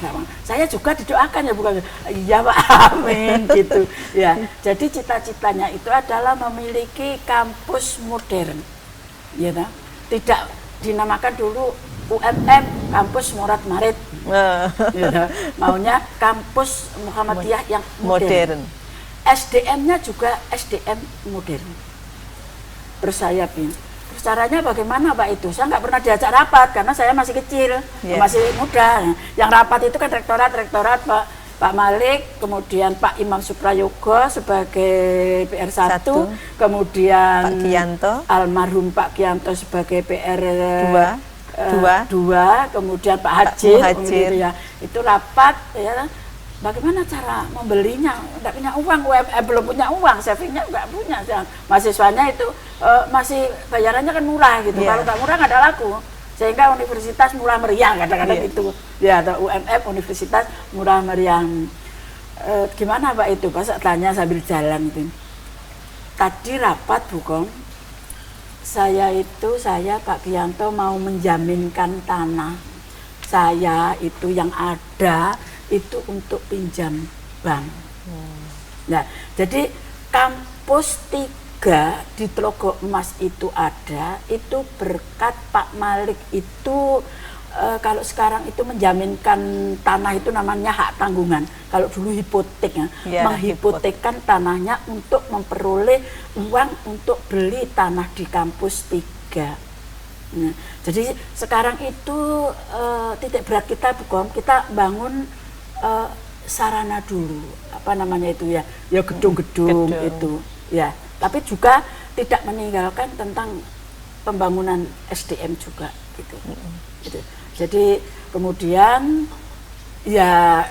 Saya juga didoakan ya, bukan? Iya Pak, amin gitu. Ya, jadi cita-citanya itu adalah memiliki kampus modern ya toh. Tidak dinamakan dulu UMM Kampus Murad Marid, ya toh. Maunya kampus Muhammadiyah yang modern. SDM-nya juga SDM modern. Terus saya terus caranya bagaimana Pak itu? Saya nggak pernah diajak rapat karena saya masih kecil, masih muda. Yang rapat itu kan rektorat Pak Malik, kemudian Pak Imam Suprayogo sebagai PR1, kemudian Pak Kianto, almarhum Pak Kianto sebagai PR 2, kemudian Pak Hajir, ya, itu rapat ya. Bagaimana cara membelinya? Tidak punya uang, UMM belum punya uang, savingnya nggak punya. Mahasiswanya itu masih bayarannya kan murah gitu. Kalau nggak murah nggak ada laku. Sehingga universitas murah meriah kadang-kadang itu. Ya, atau UMM Universitas murah meriah. Gimana Pak itu? Pas tanya sambil jalan itu. Tadi rapat Bukom, saya Pak Kianto mau menjaminkan tanah. Saya itu yang ada itu untuk pinjam bank. Nah, jadi kampus 3 di Tlogo Emas itu ada, itu berkat Pak Malik itu kalau sekarang itu menjaminkan tanah itu namanya hak tanggungan. Kalau dulu hipotek ya, menghipotekkan tanahnya untuk memperoleh uang untuk beli tanah di kampus 3. Nah, jadi sekarang itu titik berat kita Bukom, kita bangun sarana dulu, apa namanya itu ya gedung-gedung itu ya, tapi juga tidak meninggalkan tentang pembangunan SDM juga gitu. Gitu. Jadi kemudian ya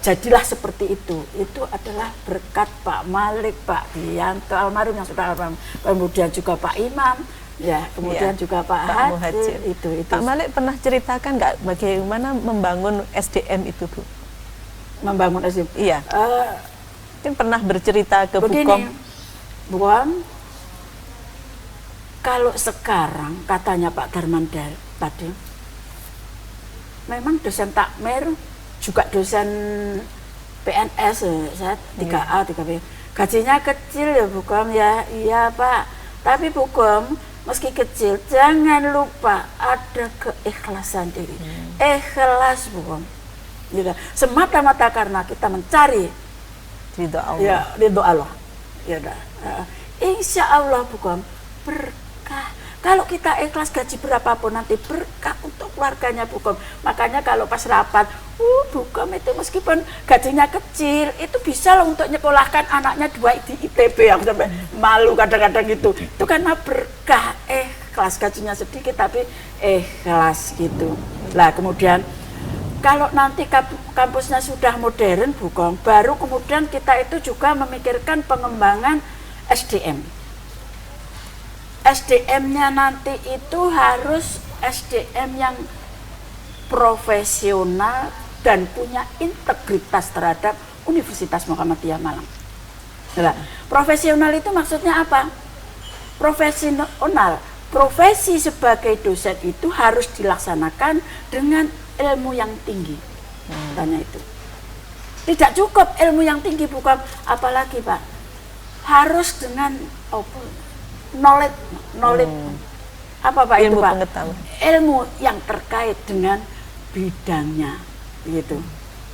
jadilah seperti itu adalah berkat Pak Malik, Pak Kianto almarhum yang sudah almarhum, kemudian juga Pak Imam ya, kemudian juga Pak Hajir itu. Pak Malik pernah ceritakan nggak bagaimana membangun SDM itu Bu? Membangun SDM? Iya. Mungkin pernah bercerita ke begini, Bukom, kalau sekarang katanya Pak Darman tadi, memang dosen takmir juga dosen PNS, saya 3A, 3B, gajinya kecil ya Bukom ya, iya Pak, tapi Bukom meski kecil jangan lupa ada keikhlasan diri, ikhlas Bukom. Gitu. Semata-mata karena kita mencari ridho Allah. Ya, ridho Allah. Ya dah. Insya Allah Bukom berkah. Kalau kita ikhlas gaji berapapun nanti berkah untuk keluarganya Bukom. Makanya kalau pas rapat, Bukom itu meskipun gajinya kecil, itu bisa loh untuk nyekolahkan anaknya 2 di ITB. Aku sampai malu kadang-kadang itu. Itu karena berkah, ikhlas gajinya sedikit tapi ikhlas gitu. Lah kemudian kalau nanti kampusnya sudah modern Bukom, baru kemudian kita itu juga memikirkan pengembangan SDM. SDM-nya nanti itu harus SDM yang profesional dan punya integritas terhadap Universitas Muhammadiyah Malang. Nah, profesional itu maksudnya apa? Profesional, profesi sebagai dosen itu harus dilaksanakan dengan ilmu yang tinggi, tanya itu. Tidak cukup ilmu yang tinggi Bukom, apalagi Pak, harus dengan knowledge. Apa Pak ilmu itu Pak? Pengetahuan. Ilmu yang terkait dengan bidangnya, gitu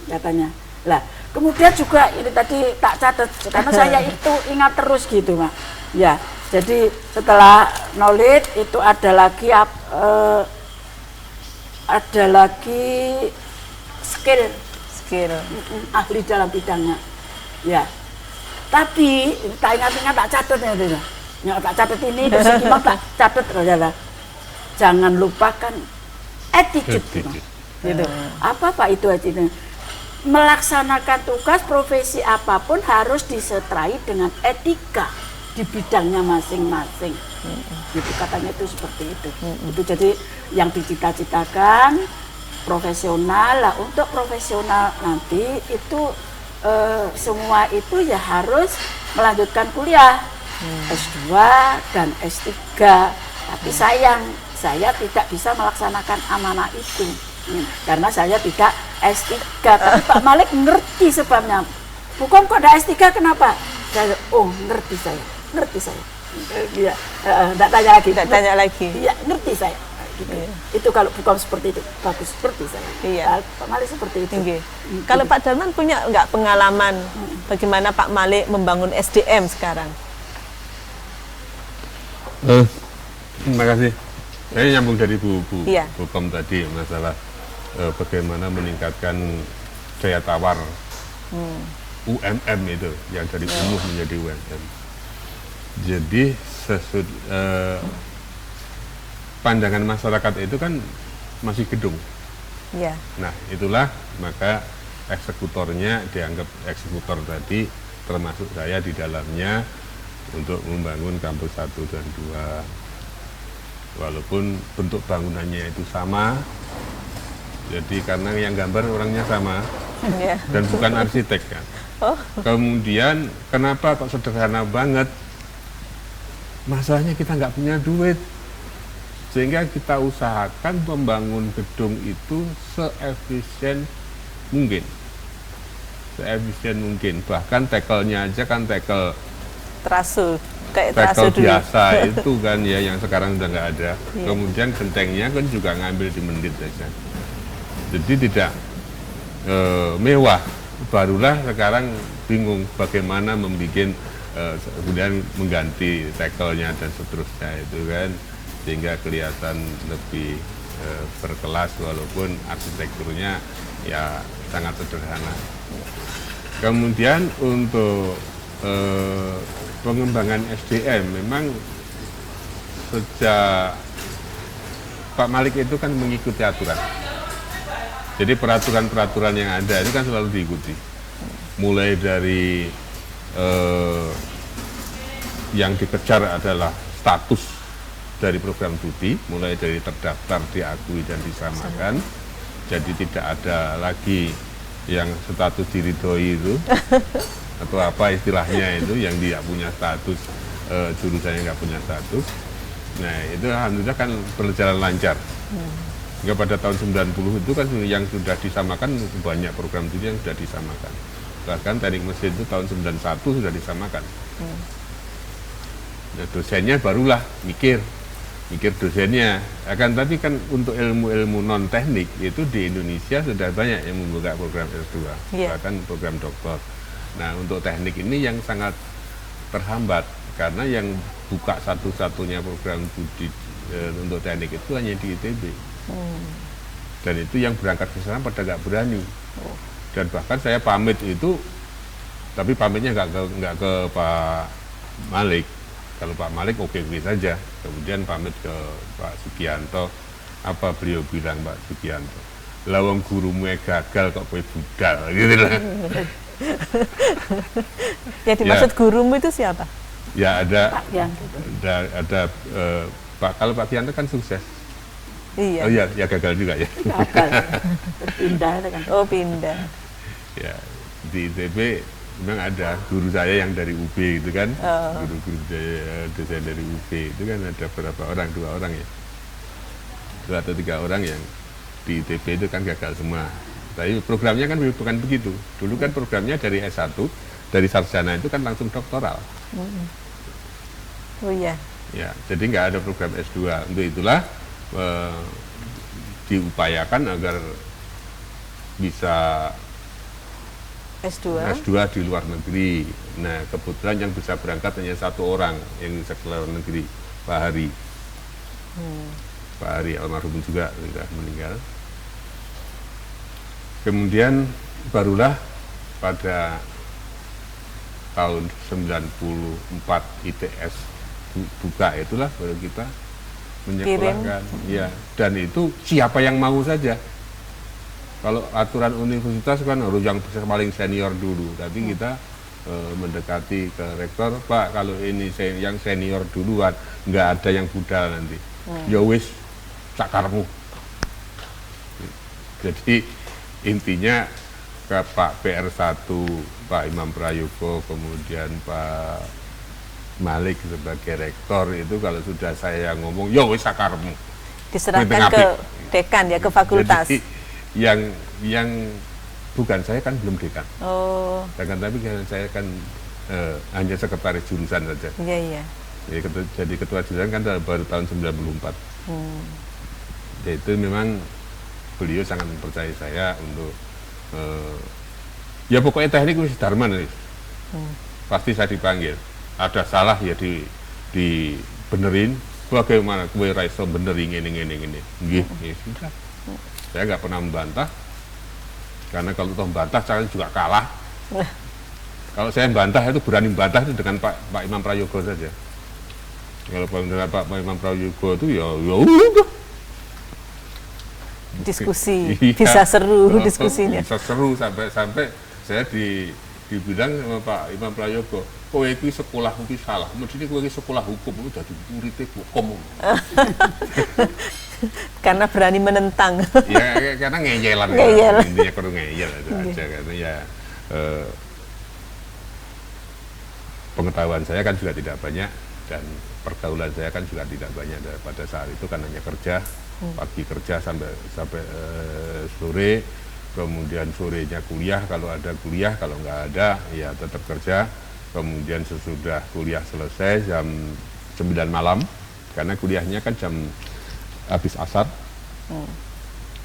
katanya. Lah, kemudian juga ini tadi tak catat karena saya itu ingat terus gitu Pak. Ya, jadi setelah knowledge itu ada lagi skill ahli dalam bidangnya ya, tapi tak ingat-ingat tak catat ya tak catat ini terus gimana tak catat adalah jangan lupakan attitude. Gitu. Apa Pak itu attitude? Melaksanakan tugas profesi apapun harus disertai dengan etika di bidangnya masing-masing. Gitu katanya itu seperti itu. Itu jadi yang dicita-citakan profesional lah. Untuk profesional nanti itu semua itu ya harus melanjutkan kuliah S2 dan S3. Tapi sayang saya tidak bisa melaksanakan amanah itu karena saya tidak S3. Tapi Pak Malik ngerti sebabnya. Bukom kok ada S3 kenapa? Saya ngerti saya. Iya, enggak tanya lagi. Tidak tanya lagi. Iya, ngerti saya. Gitu. Itu kalau bukan seperti itu, bagus seperti saya. Iya. Pak Malik seperti itu. Nggih. Kalau Pak Darman punya nggak pengalaman bagaimana Pak Malik membangun SDM sekarang? Terima kasih. Saya nyambung dari Bu Iya. Kom tadi masalah bagaimana meningkatkan daya tawar UMM itu yang dari umuh menjadi UMM. Jadi pandangan masyarakat itu kan masih gedung. Iya. Nah, itulah maka eksekutornya dianggap eksekutor tadi, termasuk saya di dalamnya untuk membangun kampus 1 dan 2. Walaupun bentuk bangunannya itu sama, jadi karena yang gambar orangnya sama Iya. dan bukan arsitek kan. Oh. Kemudian kenapa kok sederhana banget? Masalahnya kita nggak punya duit, sehingga kita usahakan membangun gedung itu seefisien mungkin, bahkan tekelnya aja kan tekel Terasul, kayak terasul dulu. biasa itu kan ya, yang sekarang udah nggak ada. Iya. Kemudian gentengnya kan juga ngambil di menit aja, jadi tidak mewah. Barulah sekarang bingung bagaimana membuat kemudian mengganti tekelnya dan seterusnya itu kan, sehingga kelihatan lebih berkelas walaupun arsitekturnya ya sangat sederhana. Kemudian untuk pengembangan SDM memang sejak Pak Malik itu kan mengikuti aturan. Jadi peraturan-peraturan yang ada itu kan selalu diikuti. Mulai dari yang dikejar adalah status dari program studi, mulai dari terdaftar, diakui dan disamakan. Jadi tidak ada lagi yang status diridhoi itu atau apa istilahnya itu, yang tidak punya status, jurusannya nggak punya status. Nah itu alhamdulillah kan berjalan lancar. Hingga pada tahun 90 itu kan yang sudah disamakan, banyak program studi yang sudah disamakan. Bahkan teknik mesin itu tahun 91 sudah disamakan. Nah, dosennya barulah mikir dosennya. Akan tapi kan untuk ilmu-ilmu non teknik itu di Indonesia sudah banyak yang membuka program S2, bahkan program doktor. Nah untuk teknik ini yang sangat terhambat karena yang buka satu-satunya program studi untuk teknik itu hanya di ITB. Dan itu yang berangkat ke sana pada nggak berani. Dan bahkan saya pamit itu, tapi pamitnya nggak ke Pak Malik. Kalau Pak Malik oke saja. Kemudian pamit ke Pak Sugianto. Apa beliau bilang Pak Sugianto? Lawang gurumu gagal kok kowe budal gitu lah. Yang dimaksud gurumu itu siapa? Ya ada Pak Yanto. Pak, kalau Pak Yanto kan sukses. Iya. Oh iya, ya gagal juga ya. Gagal. Pindah itu kan. Oh pindah. Ya, di ITB memang ada guru saya yang dari UB gitu kan, guru-guru dosen dari UB itu kan ada berapa orang, 2 orang ya, 2 atau 3 orang yang di ITB itu kan gagal semua. Tapi programnya kan bukan begitu. Dulu kan programnya dari S1, dari sarjana itu kan langsung doktoral. Oh iya. Ya, jadi nggak ada program S2. Untuk itulah diupayakan agar bisa S2 di luar negeri. Nah, kebetulan yang bisa berangkat hanya 1 orang yang bisa ke luar negeri, Pak Hari. Pak Hari almarhum juga sudah meninggal. Kemudian barulah pada tahun 94 ITS buka, itulah baru kita menyekolahkan. Ya, dan itu siapa yang mau saja. Kalau aturan universitas kan harus yang paling senior dulu, tapi kita mendekati ke rektor, Pak kalau ini yang senior duluan, nggak ada yang budal nanti. Ya wis, sakarmu. Jadi intinya ke Pak PR1, Pak Imam Prayogo, kemudian Pak Malik sebagai rektor itu kalau sudah saya ngomong, ya wis sakarmu. Diserahkan ke dekan ya, ke fakultas. Jadi, yang bukan saya kan belum dekan. Oh. Dekan, tapi saya kan hanya sekretaris jurusan saja. Iya iya. Jadi ketua jurusan kan baru tahun 94. Itu memang beliau sangat mempercayai saya untuk ya pokoknya teknik wis Darman wis. Pasti saya dipanggil. Ada salah ya dibenerin. Bagaimana kowe ra iso benerin ngene. Nggih, ya sudah. Saya nggak pernah membantah. Karena kalau toh membantah saya juga kalah. Kalau saya membantah itu berani membantah itu dengan Pak Imam Prayogo saja. Kalau dengan Pak Imam Prayogo itu ya udah. Diskusi, Iya. bisa seru diskusinya. Bisa seru sampai saya dibilang sama Pak Imam Prayogo, kowe iki sekolah iki salah, mestine kowe iki sekolah hukum itu dadi muridé hukum. Karena berani menentang. Ya karena ngeyelan. Ngeyel. Intinya kudu ngeyel itu aja karena ya pengetahuan saya kan juga tidak banyak dan pergaulan saya kan juga tidak banyak pada saat itu kan hanya kerja, pagi kerja sampai sore, kemudian sorenya kuliah kalau ada kuliah, kalau nggak ada ya tetap kerja, kemudian sesudah kuliah selesai jam 9 malam karena kuliahnya kan jam habis asar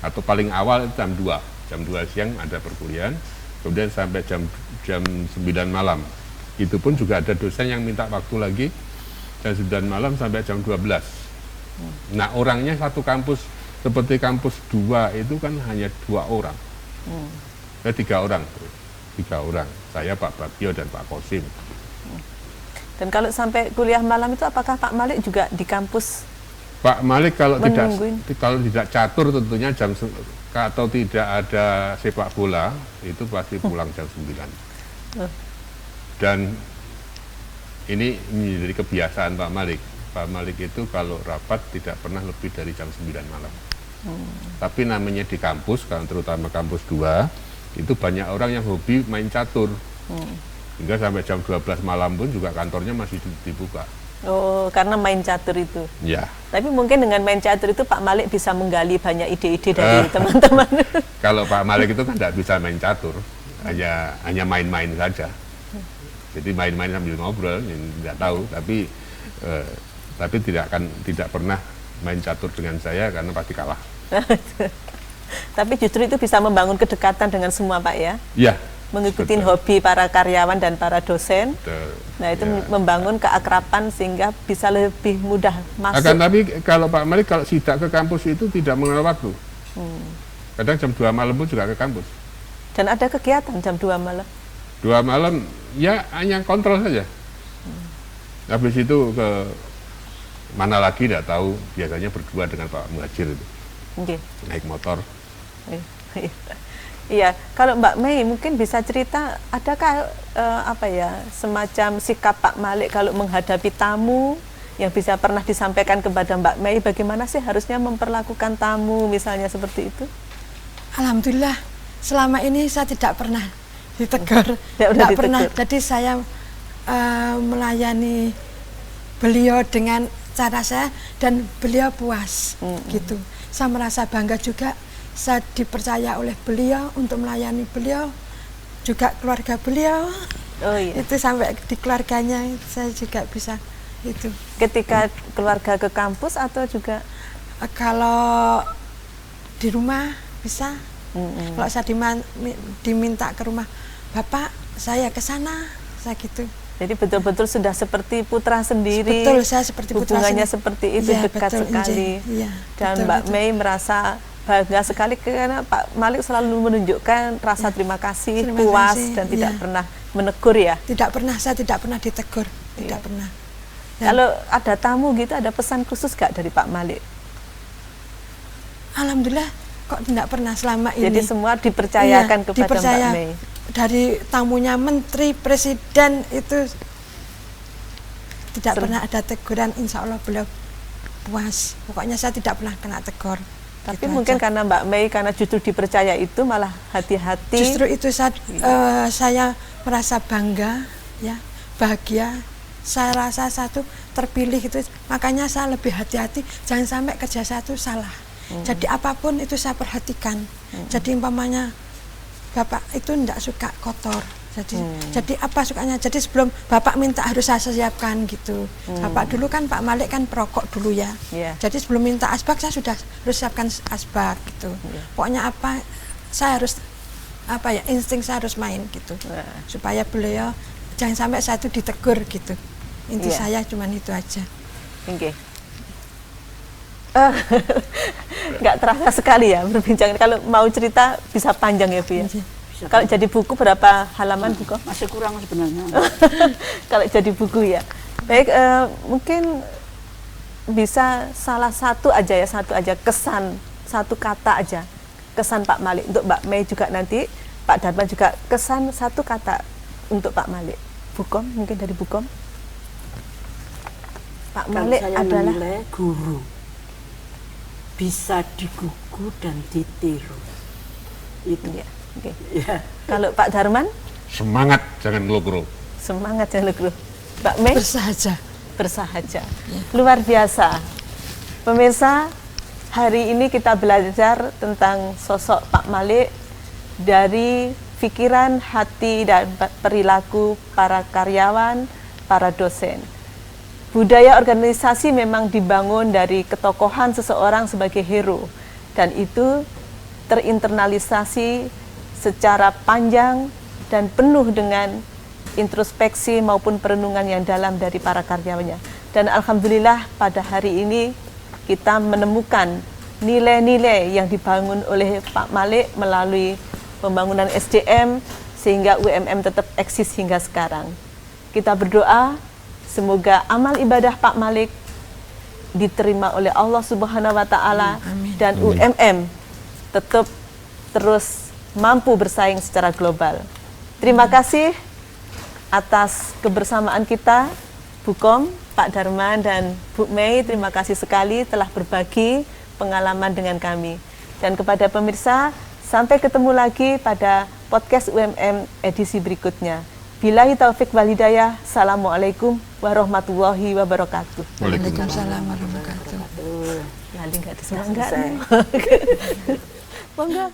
atau paling awal jam 2 siang ada perkuliahan, kemudian sampai jam 9 malam. Itu pun juga ada dosen yang minta waktu lagi jam 9 malam sampai jam 12. Nah orangnya satu kampus seperti kampus 2 itu kan hanya 2 orang. 3 orang. Saya, Pak Bagio dan Pak Kosim. Dan kalau sampai kuliah malam itu apakah Pak Malik juga di kampus? Pak Malik kalau menungguin? tidak catur tentunya atau tidak ada sepak bola itu pasti pulang jam 9. Dan ini menjadi kebiasaan Pak Malik. Pak Malik itu kalau rapat tidak pernah lebih dari jam 9 malam. Tapi namanya di kampus, terutama kampus 2, itu banyak orang yang hobi main catur. Hingga sampai jam 12 malam pun juga kantornya masih dibuka. Oh, karena main catur itu. Ya. Tapi mungkin dengan main catur itu Pak Malik bisa menggali banyak ide-ide dari teman-teman. Kalau Pak Malik itu kan tidak bisa main catur, hanya main-main saja. Jadi main-main sambil ngobrol, tidak tahu, tapi tidak pernah main catur dengan saya karena pasti kalah. Tapi justru itu bisa membangun kedekatan dengan semua Pak ya? Iya. Mengikuti betul. hobi para karyawan dan para dosen. Betul. Nah itu Ya. membangun keakraban sehingga bisa lebih mudah masuk. Akan tapi kalau Pak Malik kalau sidak ke kampus itu tidak mengenal waktu. Kadang jam 2 malam pun juga ke kampus. Dan ada kegiatan jam 2 malam. 2 malam ya hanya kontrol saja. Habis itu ke mana lagi tidak tahu, biasanya berdua dengan Pak Muhajir itu. Okay. Naik motor. Iya, kalau Mbak Mei mungkin bisa cerita adakah semacam sikap Pak Malik kalau menghadapi tamu yang bisa pernah disampaikan kepada Mbak Mei, bagaimana sih harusnya memperlakukan tamu misalnya seperti itu? Alhamdulillah selama ini saya tidak pernah ditegur, tidak pernah. Jadi saya melayani beliau dengan cara saya dan beliau puas gitu. Saya merasa bangga juga saya dipercaya oleh beliau untuk melayani beliau, juga keluarga beliau. Oh iya. Itu sampai di keluarganya saya juga bisa itu. Ketika keluarga ke kampus atau juga kalau di rumah bisa. Kalau saya diminta ke rumah Bapak, saya ke sana, saya gitu. Jadi betul-betul sudah seperti putra sendiri. Betul, saya seperti putra hubungannya sendiri. seperti itu, Ya, dekat betul, sekali. iya, Dan betul, Mbak betul. Mei merasa bangga sekali karena Pak Malik selalu menunjukkan rasa terima kasih, Terima puas kasih, dan tidak iya. pernah menegur ya. Tidak pernah, saya tidak pernah ditegur, tidak pernah. Dan Kalau ada tamu gitu, ada pesan khusus gak dari Pak Malik? alhamdulillah kok tidak pernah selama ini. Jadi semua dipercayakan kepada dipercaya. Mbak Mei. Dari tamunya menteri, presiden itu tidak pernah ada teguran, insya Allah beliau puas. Pokoknya saya tidak pernah kena tegur. Tapi Gitu mungkin aja. karena Mbak Mei, karena justru dipercaya itu malah hati-hati. Justru itu saya merasa bangga, ya, bahagia. Saya rasa satu terpilih itu, makanya saya lebih hati-hati, jangan sampai kerja saya itu salah. Jadi apapun itu saya perhatikan. Jadi umpamanya Bapak itu tidak suka kotor, Jadi apa sukanya? Jadi sebelum Bapak minta harus saya siapkan gitu. Bapak dulu kan Pak Malik kan perokok dulu ya. Jadi sebelum minta asbak saya sudah harus siapkan asbak gitu. Pokoknya apa saya harus apa ya, insting saya harus main gitu. Supaya beliau jangan sampai saya itu ditegur gitu. Inti saya cuman itu aja. Oke. Nggak terasa sekali ya berbincang. Kalau mau cerita bisa panjang ya Bu ya. Kalau jadi buku berapa halaman buku? Masih kurang sebenarnya. Kalau jadi buku ya. Baik, mungkin bisa salah satu aja ya, satu aja kesan, satu kata aja. Kesan Pak Malik. Untuk Mbak Mei juga nanti, Pak Darman juga kesan satu kata untuk Pak Malik. Bukom, mungkin dari Bukom. Pak Malik saya adalah menilai guru. Bisa digugu dan ditiru. Itu. ya. Okay. Ya. Kalau Pak Darman, Semangat, jangan ngelugro. semangat jangan lupa. Mbak Mei, Bersahaja. bersahaja. Luar biasa. Pemirsa, hari ini kita belajar tentang sosok Pak Malik dari pikiran, hati, dan perilaku para karyawan, para dosen. Budaya organisasi memang dibangun dari ketokohan seseorang sebagai hero, dan itu terinternalisasi secara panjang dan penuh dengan introspeksi maupun perenungan yang dalam dari para karyawannya. Dan alhamdulillah pada hari ini kita menemukan nilai-nilai yang dibangun oleh Pak Malik melalui pembangunan SDM sehingga UMM tetap eksis hingga sekarang. Kita berdoa semoga amal ibadah Pak Malik diterima oleh Allah Subhanahu wa taala dan UMM tetap terus mampu bersaing secara global. Terima kasih atas kebersamaan kita, Bukom, Pak Darman, dan Bu Mei. Terima kasih sekali telah berbagi pengalaman dengan kami. Dan kepada pemirsa, sampai ketemu lagi pada podcast UMM edisi berikutnya. Billahi taufik wal hidayah. Assalamualaikum warahmatullahi wabarakatuh. Waalaikumsalam warahmatullahi wabarakatuh. Nanti nggak ada semangat. Bangga.